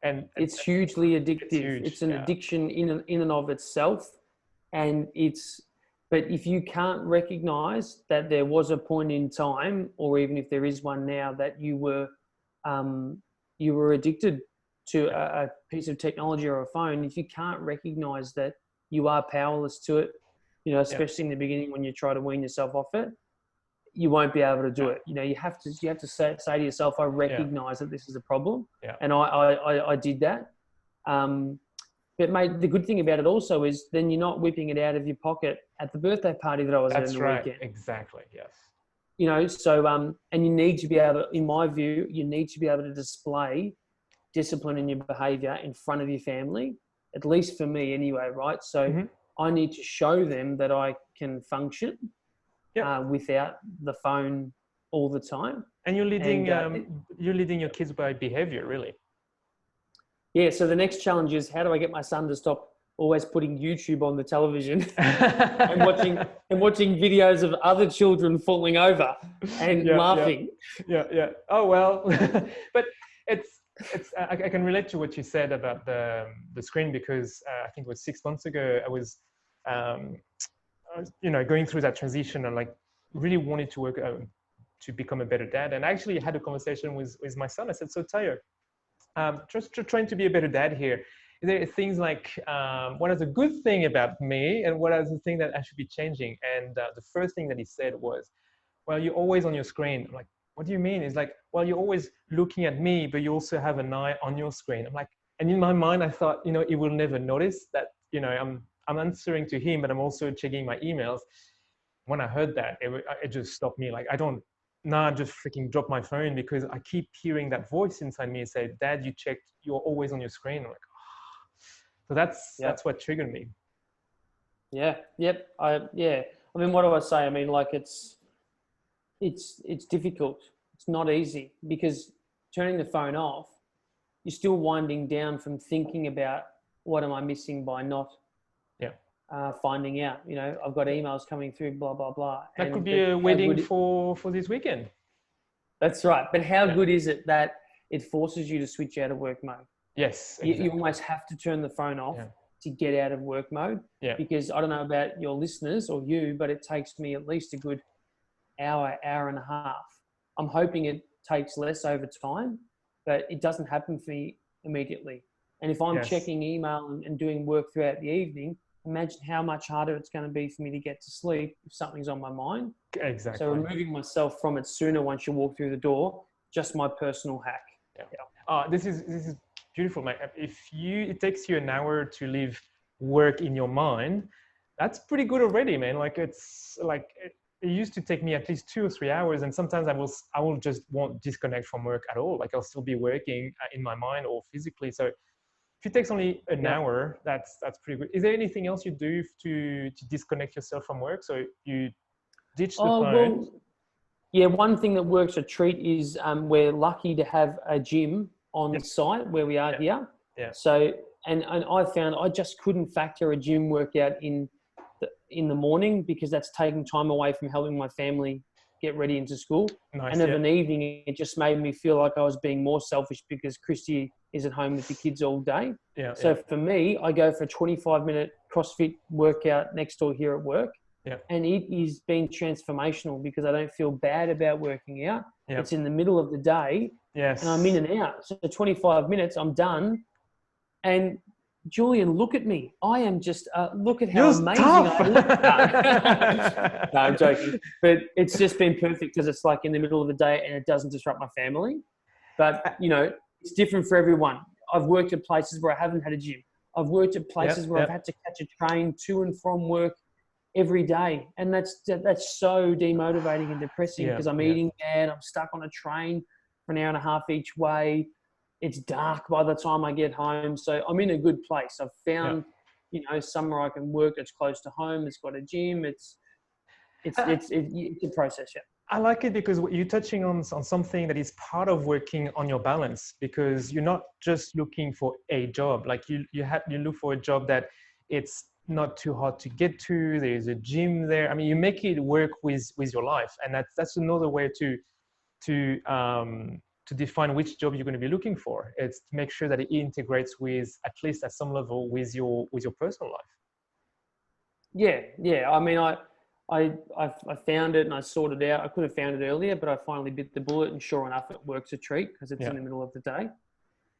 [SPEAKER 1] And
[SPEAKER 2] it's hugely addictive. It's an addiction in and of itself, and but if you can't recognize that there was a point in time, or even if there is one now, that you were addicted to a piece of technology or a phone, if you can't recognize that you are powerless to it, you know, especially in the beginning when you try to wean yourself off it, you won't be able to do it. You know, you have to say to yourself, I recognize that this is a problem. Yeah. And I did that. But mate, the good thing about it also is then you're not whipping it out of your pocket at the birthday party that I was at in the weekend.
[SPEAKER 1] Exactly. Yes.
[SPEAKER 2] You know, so, and you need to be able to, in my view, you need to be able to display discipline in your behavior in front of your family, at least for me anyway, right? So I need to show them that I can function without the phone all the time.
[SPEAKER 1] And you're leading your kids by behavior, really.
[SPEAKER 2] Yeah. So the next challenge is, how do I get my son to stop always putting YouTube on the television and watching videos of other children falling over and laughing?
[SPEAKER 1] Yeah. Oh well, but I can relate to what you said about the screen, because I think it was 6 months ago I was going through that transition and like really wanted to work to become a better dad. And I actually had a conversation with my son. I said, so Tayo, just trying to be a better dad here. There are things like, what is a good thing about me and what is the thing that I should be changing? And the first thing that he said was, well, you're always on your screen. I'm like, what do you mean? He's like, well, you're always looking at me, but you also have an eye on your screen. I'm like, and in my mind, I thought, he will never notice that, I'm answering to him, but I'm also checking my emails. When I heard that, it just stopped me. Like, just freaking drop my phone, because I keep hearing that voice inside me say, Dad, you're always on your screen. I'm like, oh. So that's what triggered me.
[SPEAKER 2] Yeah. Yep. I mean, what do I say? I mean, like it's difficult. It's not easy, because turning the phone off, you're still winding down from thinking about what am I missing by not finding out. I've got emails coming through, blah, blah, blah.
[SPEAKER 1] That could be a wedding for this weekend.
[SPEAKER 2] That's right. But how good is it that it forces you to switch out of work mode?
[SPEAKER 1] Yes. Exactly.
[SPEAKER 2] You almost have to turn the phone off to get out of work mode. Yeah. Because I don't know about your listeners or you, but it takes me at least a good hour and a half. I'm hoping it takes less over time, but it doesn't happen for me immediately. And if I'm checking email and doing work throughout the evening, imagine how much harder it's going to be for me to get to sleep if something's on my mind.
[SPEAKER 1] Exactly.
[SPEAKER 2] So removing myself from it sooner once you walk through the door, just my personal hack.
[SPEAKER 1] Yeah. This is beautiful, mate. It takes you an hour to leave work in your mind, that's pretty good already, man. Like it's like it used to take me at least 2 or 3 hours, and sometimes I will just won't disconnect from work at all. Like I'll still be working in my mind or physically. So if it takes only an hour, that's pretty good. Is there anything else you do to disconnect yourself from work? So you ditch the phone? Well,
[SPEAKER 2] yeah, one thing that works a treat is we're lucky to have a gym on site where we are here. Yeah. So, and I found I just couldn't factor a gym workout in in the morning because that's taking time away from helping my family get ready into school.
[SPEAKER 1] Nice,
[SPEAKER 2] And of an evening, it just made me feel like I was being more selfish because Christy is at home with the kids all day.
[SPEAKER 1] Yeah.
[SPEAKER 2] So for me, I go for a 25-minute CrossFit workout next door here at work.
[SPEAKER 1] Yeah.
[SPEAKER 2] And it is been transformational because I don't feel bad about working out.
[SPEAKER 1] Yeah.
[SPEAKER 2] It's in the middle of the day.
[SPEAKER 1] Yes.
[SPEAKER 2] And I'm in and out. So 25 minutes, I'm done. And Julian, look at me. I am just, look at how
[SPEAKER 1] You're
[SPEAKER 2] amazing
[SPEAKER 1] tough.
[SPEAKER 2] I look. No, I'm joking. But it's just been perfect because it's like in the middle of the day and it doesn't disrupt my family. But, you know, it's different for everyone. I've worked at places where I haven't had a gym. I've worked at places where I've had to catch a train to and from work every day. And that's so demotivating and depressing because I'm eating bad. I'm stuck on a train for an hour and a half each way. It's dark by the time I get home. So I'm in a good place. I've found, you know, somewhere I can work that's close to home. It's got a gym. It's a process. Yeah.
[SPEAKER 1] I like it because you're touching on something that is part of working on your balance, because you're not just looking for a job. Like you look for a job that it's not too hard to get to. There's a gym there. I mean, you make it work with your life, and that's another way to define which job you're going to be looking for. It's to make sure that it integrates with, at least at some level, with your personal life.
[SPEAKER 2] Yeah. I mean, I found it and I sorted it out. I could have found it earlier, but I finally bit the bullet, and sure enough, it works a treat because it's in the middle of the day.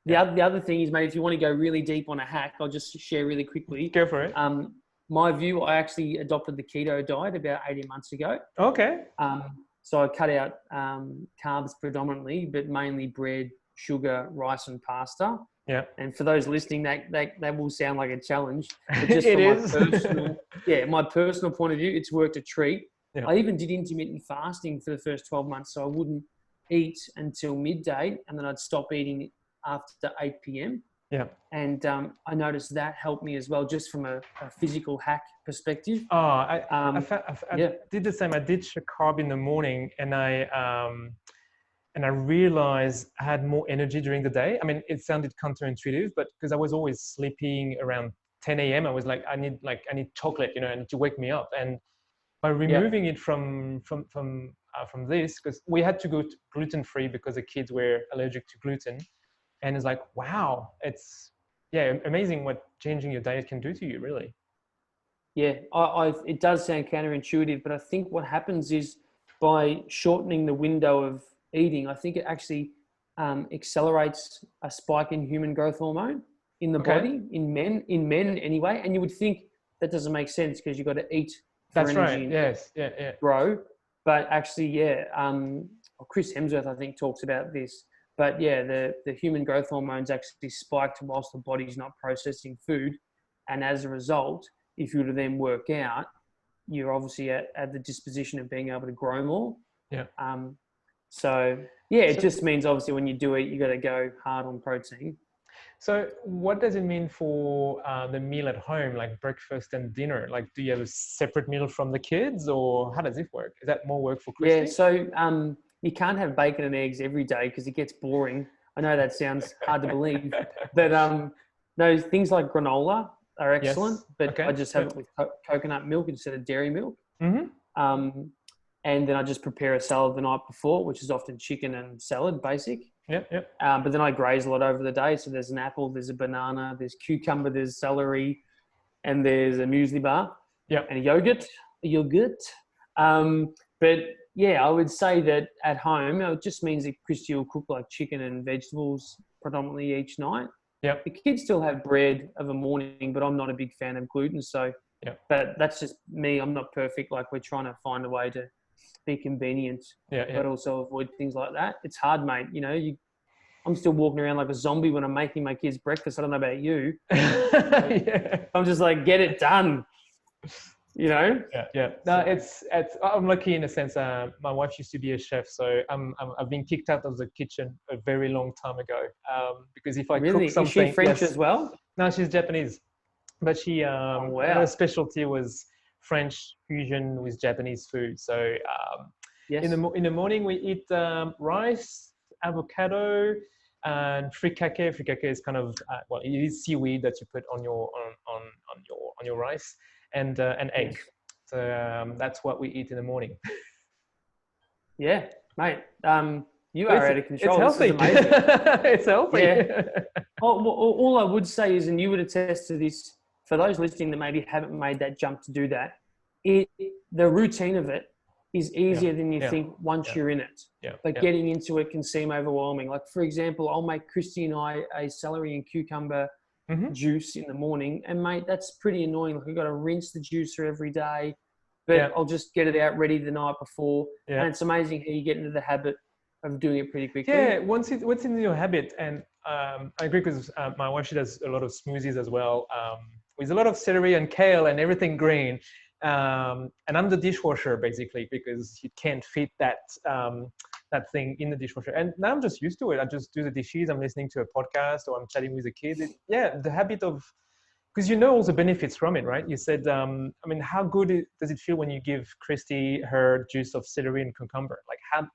[SPEAKER 2] The other thing is, mate, if you want to go really deep on a hack, I'll just share really quickly.
[SPEAKER 1] Go for it.
[SPEAKER 2] My view, I actually adopted the keto diet about 18 months ago.
[SPEAKER 1] Okay.
[SPEAKER 2] So I cut out carbs predominantly, but mainly bread, sugar, rice, and pasta.
[SPEAKER 1] Yeah.
[SPEAKER 2] And for those listening, that will sound like a challenge. But just my personal point of view, it's worked a treat. Yeah. I even did intermittent fasting for the first 12 months. So I wouldn't eat until midday, and then I'd stop eating after 8 p.m.
[SPEAKER 1] Yeah.
[SPEAKER 2] And I noticed that helped me as well, just from a physical hack perspective.
[SPEAKER 1] Oh, I did the same. I did carb in the morning, and I realized I had more energy during the day. I mean, it sounded counterintuitive, but because I was always sleeping around 10 a.m., I was like, I need chocolate, you know, and to wake me up. And by removing it from this, because we had to go gluten-free because the kids were allergic to gluten. And it's like, wow, it's amazing what changing your diet can do to you, really.
[SPEAKER 2] Yeah, it does sound counterintuitive, but I think what happens is by shortening the window of eating, I think it actually accelerates a spike in human growth hormone in the body, in men anyway. And you would think that doesn't make sense because you've got to eat for energy.
[SPEAKER 1] Yes,
[SPEAKER 2] grow. But actually, Chris Hemsworth, I think, talks about this. But the human growth hormones actually spiked whilst the body's not processing food. And as a result, if you were to then work out, you're obviously at the disposition of being able to grow more.
[SPEAKER 1] Yeah.
[SPEAKER 2] It just means obviously when you do it, you got to go hard on protein.
[SPEAKER 1] So what does it mean for the meal at home, like breakfast and dinner? Like, do you have a separate meal from the kids, or how does it work? Is that more work for Christy?
[SPEAKER 2] Yeah, so you can't have bacon and eggs every day because it gets boring. I know that sounds hard to believe, but no, things like granola are excellent, but I just have it with coconut milk instead of dairy milk.
[SPEAKER 1] Mm-hmm.
[SPEAKER 2] And then I just prepare a salad the night before, which is often chicken and salad, basic.
[SPEAKER 1] Yep.
[SPEAKER 2] But then I graze a lot over the day. So there's an apple, there's a banana, there's cucumber, there's celery, and there's a muesli bar.
[SPEAKER 1] Yep.
[SPEAKER 2] And a yogurt. But yeah, I would say that at home, it just means that Christy will cook like chicken and vegetables predominantly each night.
[SPEAKER 1] Yep.
[SPEAKER 2] The kids still have bread of a morning, but I'm not a big fan of gluten. So, but that's just me. I'm not perfect. Like, we're trying to find a way to be convenient, but also avoid things like that. It's hard, mate. You know, I'm still walking around like a zombie when I'm making my kids breakfast. I don't know about you. I'm just like, get it done. You know?
[SPEAKER 1] Yeah. No, it's. I'm lucky in a sense. My wife used to be a chef, so I've been kicked out of the kitchen a very long time ago. Because if I cook something,
[SPEAKER 2] is she French as well?
[SPEAKER 1] No, she's Japanese, but she her specialty was French fusion with Japanese food. So in the morning we eat rice, avocado, and frikake. Frikake is kind of it is seaweed that you put on your rice. and egg.
[SPEAKER 2] Yes.
[SPEAKER 1] So that's what we eat in the morning.
[SPEAKER 2] Yeah, mate. You
[SPEAKER 1] So
[SPEAKER 2] are out of
[SPEAKER 1] it's
[SPEAKER 2] control. This is
[SPEAKER 1] healthy.
[SPEAKER 2] amazing.
[SPEAKER 1] It's healthy.
[SPEAKER 2] Yeah. All I would say is, and you would attest to this, for those listening that maybe haven't made that jump to do that, the routine of it is easier than you think once you're in it. But getting into it can seem overwhelming. Like, for example, I'll make Christy and I a celery and cucumber juice in the morning. And, mate, that's pretty annoying. Like, I've got to rinse the juicer every day. But I'll just get it out ready the night before. And it's amazing how you get into the habit of doing it pretty quickly.
[SPEAKER 1] Yeah, once it's in your habit, and I agree because my wife, she does a lot of smoothies as well, with a lot of celery and kale and everything green. And I'm the dishwasher basically because you can't fit that that thing in the dishwasher. And now I'm just used to it. I just do the dishes. I'm listening to a podcast or I'm chatting with the kids. The habit of, because you know all the benefits from it, right? You said, I mean, how good does it feel when you give Christy her juice of celery and cucumber? Like how,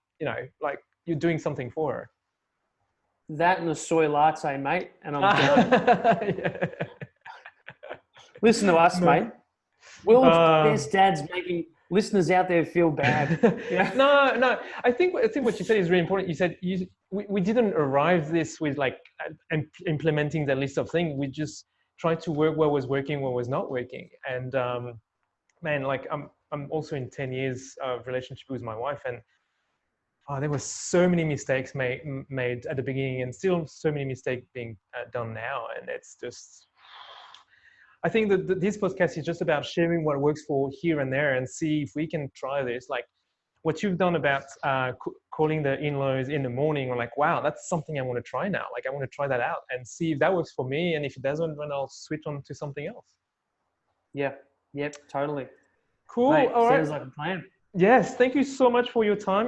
[SPEAKER 1] like you're doing something for her.
[SPEAKER 2] That and a soy latte, mate, and I'm done. Listen to us, mate. We're all best dads making listeners out there feel bad.
[SPEAKER 1] No. I think what you said is really important. You said we didn't arrive this with like implementing the list of things. We just tried to work what was working, what was not working. And man, like I'm also in 10 years of relationship with my wife, and there were so many mistakes made at the beginning, and still so many mistakes being done now. And it's just, I think that this podcast is just about sharing what works for here and there, and see if we can try this. Like what you've done about calling the in-laws in the morning, or like, wow, that's something I want to try now. Like I want to try that out and see if that works for me. And if it doesn't, then I'll switch on to something else.
[SPEAKER 2] Yeah. Yep. Totally.
[SPEAKER 1] Cool.
[SPEAKER 2] Mate,
[SPEAKER 1] all
[SPEAKER 2] sounds
[SPEAKER 1] right.
[SPEAKER 2] like a plan.
[SPEAKER 1] Yes, thank you so much for your time.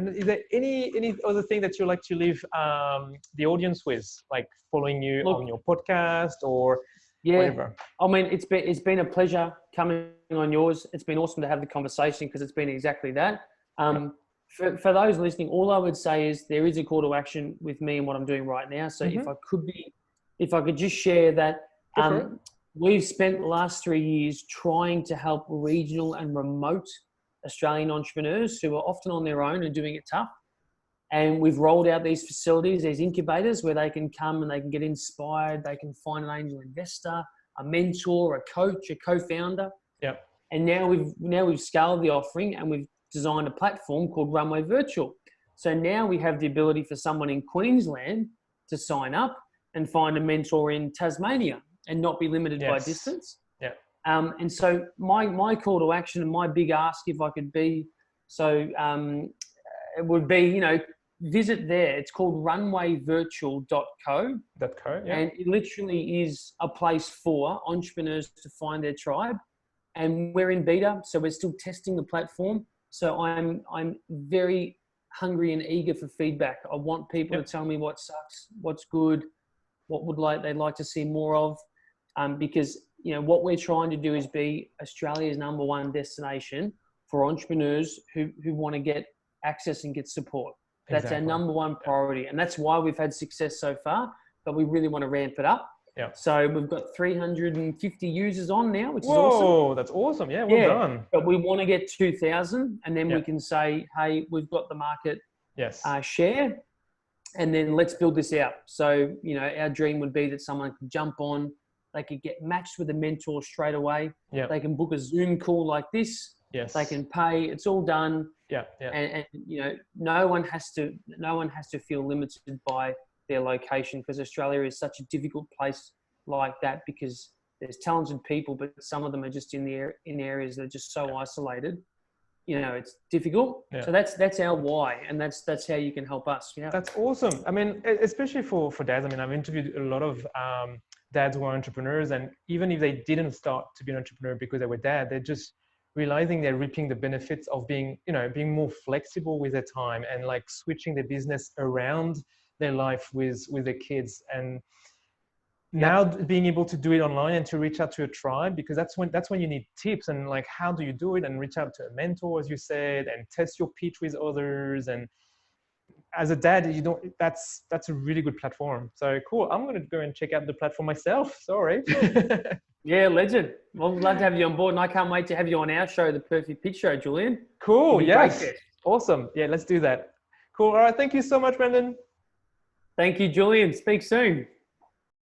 [SPEAKER 1] Is there any other thing that you'd like to leave the audience with, like following you on your podcast or whatever?
[SPEAKER 2] I mean, it's been a pleasure coming on yours. It's been awesome to have the conversation because it's been exactly that. For those listening, all I would say is there is a call to action with me and what I'm doing right now. So if I could just share that, we've spent the last 3 years trying to help regional and remote Australian entrepreneurs who are often on their own and doing it tough. And we've rolled out these facilities, these incubators where they can come and they can get inspired. They can find an angel investor, a mentor, a coach, a co-founder.
[SPEAKER 1] Yep.
[SPEAKER 2] And now we've scaled the offering and we've designed a platform called Runway Virtual. So now we have the ability for someone in Queensland to sign up and find a mentor in Tasmania and not be limited by distance.
[SPEAKER 1] Yeah.
[SPEAKER 2] And so my call to action and my big ask, if I could be, it would be, visit there. It's called runwayvirtual.co. And it literally is a place for entrepreneurs to find their tribe. And we're in beta, so we're still testing the platform. So I'm very hungry and eager for feedback. I want people to tell me what sucks, what's good, what they'd like to see more of, because what we're trying to do is be Australia's #1 destination for entrepreneurs who want to get access and get support. That's our #1 priority. And that's why we've had success so far, but we really want to ramp it up.
[SPEAKER 1] Yeah.
[SPEAKER 2] So we've got 350 users on now, which is
[SPEAKER 1] awesome.
[SPEAKER 2] Whoa,
[SPEAKER 1] that's awesome. Yeah, well done.
[SPEAKER 2] But we want to get 2,000 and then we can say, hey, we've got the market share, and then let's build this out. So, our dream would be that someone could jump on, they could get matched with a mentor straight away. Yeah. They can book a Zoom call like this.
[SPEAKER 1] Yes.
[SPEAKER 2] They can pay. It's all done.
[SPEAKER 1] Yeah. Yeah.
[SPEAKER 2] And no one has to feel limited by their location, because Australia is such a difficult place like that, because there's talented people, but some of them are just in areas that are just so isolated. It's difficult. Yeah. So that's our why, and that's how you can help us. Yeah.
[SPEAKER 1] That's awesome. I mean, especially for dads. I mean, I've interviewed a lot of dads who are entrepreneurs, and even if they didn't start to be an entrepreneur because they were dad, they're just realizing they're reaping the benefits of being more flexible with their time and like switching their business around their life with their kids, and now being able to do it online and to reach out to a tribe, because that's when you need tips and like, how do you do it, and reach out to a mentor, as you said, and test your pitch with others. And as a dad, that's a really good platform. So cool. I'm going to go and check out the platform myself. Sorry.
[SPEAKER 2] Yeah, legend. Well, we'd love to have you on board, and I can't wait to have you on our show, The Perfect Pitch Show, Julian.
[SPEAKER 1] Cool.
[SPEAKER 2] You'd be a great
[SPEAKER 1] Yes.
[SPEAKER 2] guest.
[SPEAKER 1] Awesome. Yeah, let's do that. Cool. All right. Thank you so much, Brendan.
[SPEAKER 2] Thank you, Julian. Speak soon.